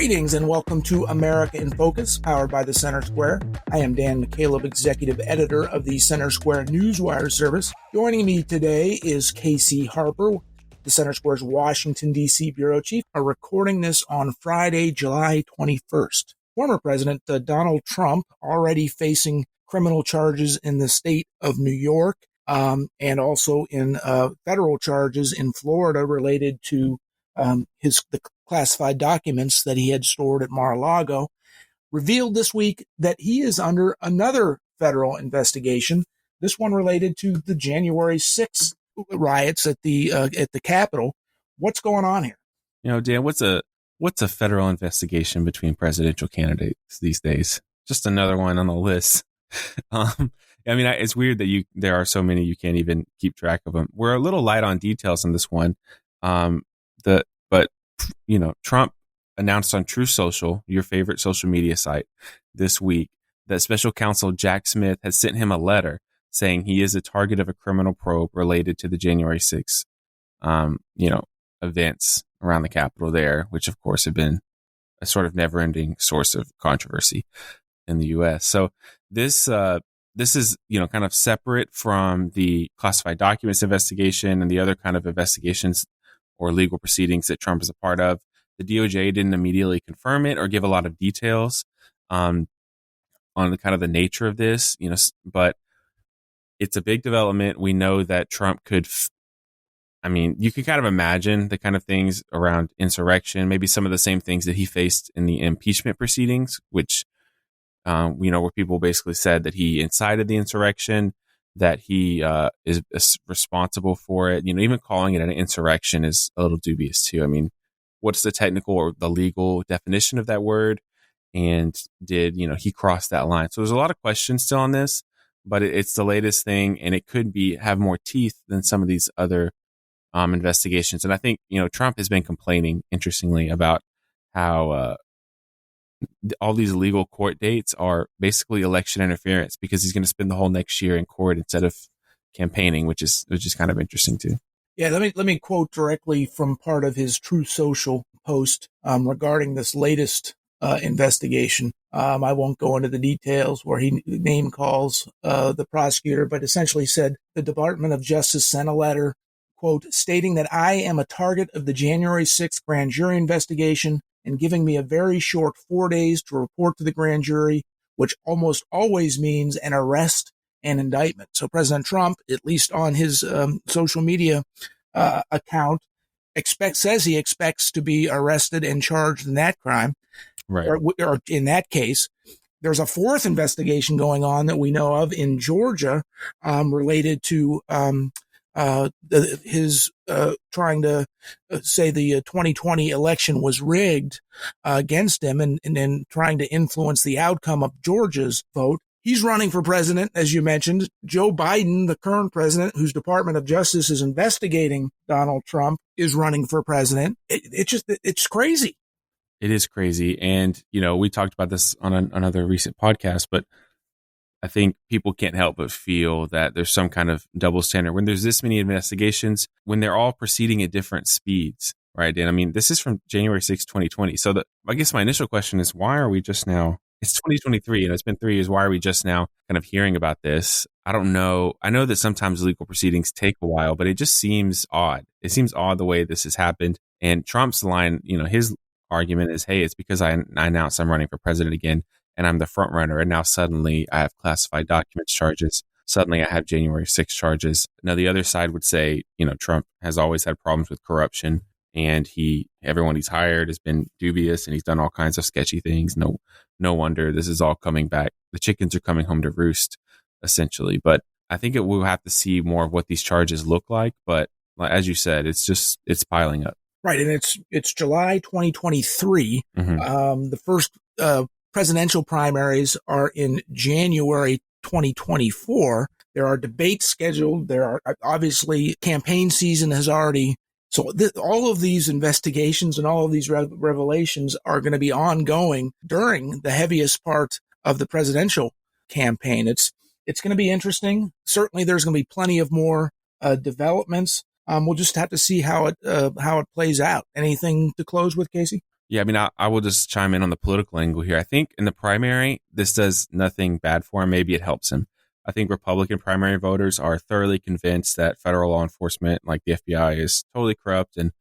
Greetings and welcome to America in Focus, powered by the Center Square. I am Dan McCaleb, executive editor of the Center Square Newswire service. Joining me today is Casey Harper, the Center Square's Washington, D.C. bureau chief. We're recording this on Friday, July 21st. Former President Donald Trump already facing criminal charges in the state of New York and also in federal charges in Florida related to the classified documents that he had stored at Mar-a-Lago, revealed this week that he is under another federal investigation, this one related to the January 6th riots at the Capitol. What's going on here? You know, Dan, what's a federal investigation between presidential candidates these days? Just another one on the list. I mean, it's weird that there are so many you can't even keep track of them. We're a little light on details on this one. But you know, Trump announced on Truth Social, your favorite social media site, this week that special counsel Jack Smith has sent him a letter saying he is a target of a criminal probe related to the January 6th, events around the Capitol there, which of course have been a sort of never-ending source of controversy in the U.S. So this is, kind of separate from the classified documents investigation and the other kind of investigations or legal proceedings that Trump is a part of. The DOJ didn't immediately confirm it or give a lot of details on the kind of the nature of this, but it's a big development. We know that Trump could, you can kind of imagine the kind of things around insurrection, maybe some of the same things that he faced in the impeachment proceedings, which, where people basically said that he incited the insurrection, that he is responsible for it. Even calling it an insurrection is a little dubious too. I mean, what's the technical or the legal definition of that word? And did, he cross that line? So there's a lot of questions still on this, but it's the latest thing and it could have more teeth than some of these other investigations. And I think, Trump has been complaining, interestingly, about how all these legal court dates are basically election interference because he's going to spend the whole next year in court instead of campaigning, which is kind of interesting too. Yeah, let me quote directly from part of his Truth Social post regarding this latest investigation. I won't go into the details where he name calls the prosecutor, but essentially said the Department of Justice sent a letter, quote, stating that I am a target of the January 6th grand jury investigation and giving me a very short 4 days to report to the grand jury, which almost always means an arrest and indictment. So President Trump, at least on his social media account, says he expects to be arrested and charged in that crime. Right. Or in that case, there's a fourth investigation going on that we know of in Georgia related to his trying to say the 2020 election was rigged against him and then trying to influence the outcome of Georgia's vote. He's running for president, as you mentioned. Joe Biden, the current president, whose Department of Justice is investigating Donald Trump, is running for president. It's crazy. It is crazy. And, we talked about this on another recent podcast, but I think people can't help but feel that there's some kind of double standard when there's this many investigations, when they're all proceeding at different speeds, right? And I mean, this is from January 6, 2020. So I guess my initial question is, why are we just now, it's 2023 and it's been 3 years. Why are we just now kind of hearing about this? I don't know. I know that sometimes legal proceedings take a while, but it just seems odd. It seems odd the way this has happened. And Trump's line, his argument is, hey, it's because I announced I'm running for president again. And I'm the front runner. And now suddenly I have classified documents charges. Suddenly I have January 6 charges. Now the other side would say, Trump has always had problems with corruption and everyone he's hired has been dubious and he's done all kinds of sketchy things. No wonder this is all coming back. The chickens are coming home to roost, essentially. But I think we'll have to see more of what these charges look like. But as you said, it's piling up. Right. And it's July 2023. Mm-hmm. The first presidential primaries are in January 2024. There are debates scheduled. There are obviously campaign season has already. So all of these investigations and all of these revelations are going to be ongoing during the heaviest part of the presidential campaign. It's going to be interesting. Certainly there's going to be plenty of more developments. We'll just have to see how it plays out. Anything to close with, Casey? Yeah, I mean, I will just chime in on the political angle here. I think in the primary, this does nothing bad for him. Maybe it helps him. I think Republican primary voters are thoroughly convinced that federal law enforcement, like the FBI, is totally corrupt and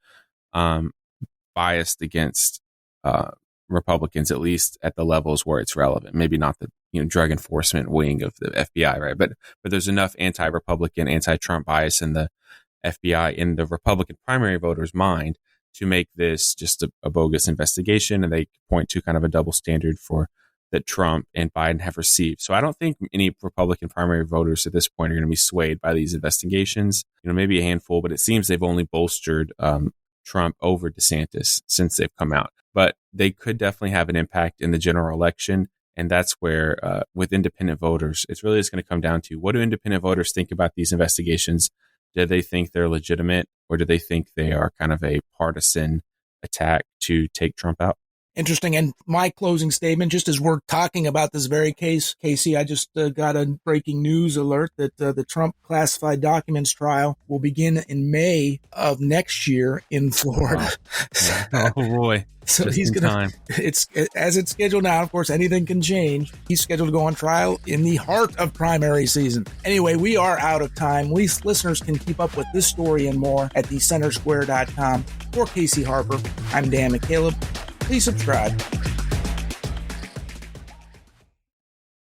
um, biased against Republicans, at least at the levels where it's relevant. Maybe not the drug enforcement wing of the FBI, right? But there's enough anti-Republican, anti-Trump bias in the FBI in the Republican primary voters' mind to make this just a bogus investigation, and they point to kind of a double standard for that Trump and Biden have received. So I don't think any Republican primary voters at this point are going to be swayed by these investigations. Maybe a handful, but it seems they've only bolstered Trump over DeSantis since they've come out. But they could definitely have an impact in the general election. And that's where, with independent voters, it's really just going to come down to what do independent voters think about these investigations? Do they think they're legitimate, or do they think they are kind of a partisan attack to take Trump out? Interesting. And my closing statement, just as we're talking about this very case, Casey, I just got a breaking news alert that the Trump classified documents trial will begin in May of next year in Florida. Wow. Oh boy. So just he's going to, it's as it's scheduled now. Of course, anything can change. He's scheduled to go on trial in the heart of primary season. Anyway, we are out of time. Listeners can keep up with this story and more at thecentersquare.com. For Casey Harper, I'm Dan McCaleb. Please subscribe.